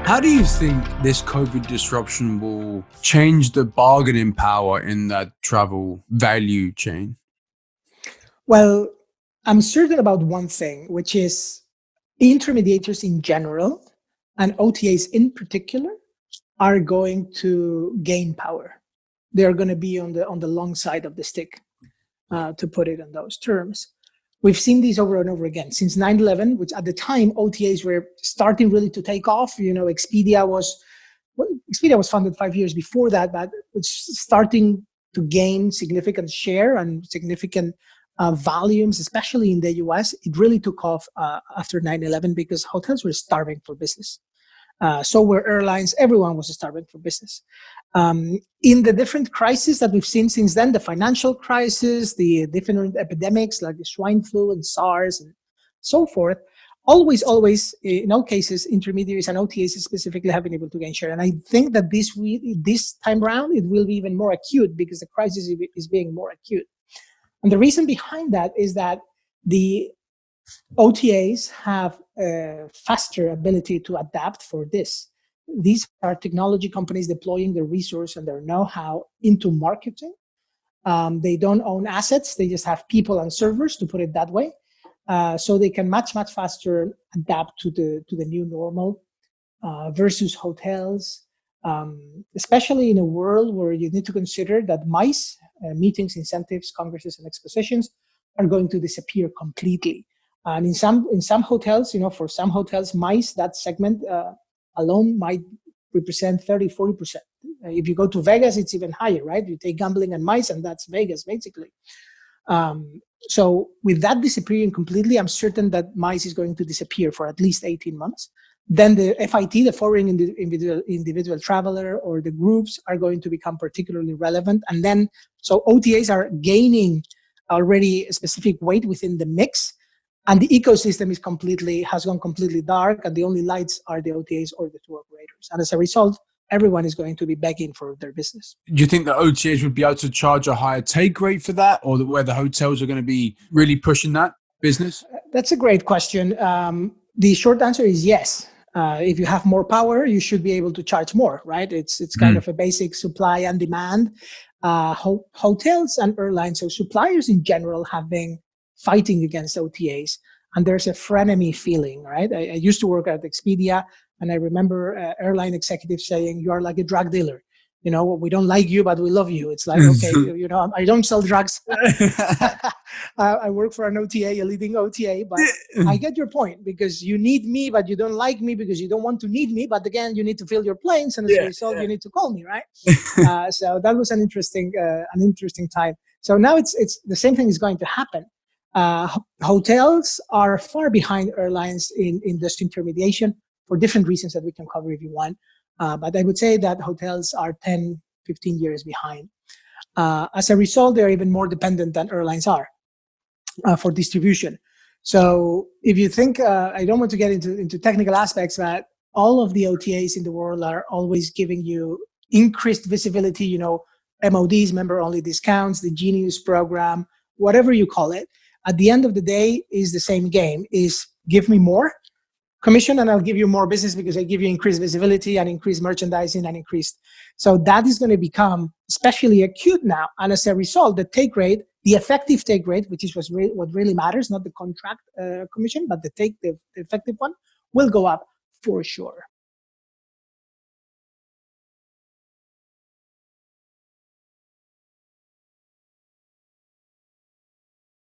How do you think this COVID disruption will change the bargaining power in that travel value chain? Well, I'm certain about one thing, which is intermediators in general and OTAs in particular are going to gain power. They're going to be on the long side of the stick, to put it in those terms. We've seen these over and over again since 9/11, which at the time OTAs were starting really to take off. Expedia was founded 5 years before that, but it's starting to gain significant share and significant volumes, especially in the US. It really took off after 9/11 because hotels were starving for business. So were airlines. Everyone was starving for business. In the different crises that we've seen since then, the financial crisis, the different epidemics like the swine flu and SARS and so forth, always, in all cases, intermediaries and OTAs specifically have been able to gain share. And I think that this time around, it will be even more acute because the crisis is being more acute. And the reason behind that is that the OTAs have a faster ability to adapt for this. These are technology companies deploying their resource and their know-how into marketing. They don't own assets. They just have people and servers, to put it that way. So they can much faster adapt to the new normal versus hotels, especially in a world where you need to consider that MICE, meetings, incentives, congresses, and expositions, are going to disappear completely. And in some hotels, for some hotels, MICE, that segment alone might represent 30-40%. If you go to Vegas, it's even higher, right? You take gambling and MICE, and that's Vegas, basically. So with that disappearing completely, I'm certain that MICE is going to disappear for at least 18 months. Then the FIT, the foreign individual traveler, or the groups are going to become particularly relevant. And then, so OTAs are gaining already a specific weight within the mix. And the ecosystem has gone completely dark, and the only lights are the OTAs or the tour operators. And as a result, everyone is going to be begging for their business. Do you think that OTAs would be able to charge a higher take rate for that, or where the hotels are going to be really pushing that business? That's a great question. The short answer is yes. If you have more power, you should be able to charge more, right? It's kind of a basic supply and demand. Hotels and airlines, so suppliers in general, have been fighting against OTAs, and there's a frenemy feeling, right? I used to work at Expedia, and I remember airline executives saying, "You are like a drug dealer. We don't like you, but we love you." It's like, okay, I don't sell drugs. I work for an OTA, a leading OTA, but I get your point, because you need me, but you don't like me because you don't want to need me. But again, you need to fill your planes, and as a result, you need to call me, right? So that was an interesting time. So now it's the same thing is going to happen. Hotels are far behind airlines in industry intermediation for different reasons that we can cover if you want. But I would say that hotels are 10, 15 years behind. As a result, they're even more dependent than airlines are for distribution. So if you think, I don't want to get into technical aspects, but all of the OTAs in the world are always giving you increased visibility, MODs, member-only discounts, the Genius program, whatever you call it. At the end of the day, is the same game, is give me more commission and I'll give you more business because I give you increased visibility and increased merchandising and increased. So that is going to become especially acute now. And as a result, the take rate, the effective take rate, which is what really matters, not the contract commission, but the effective one, will go up for sure.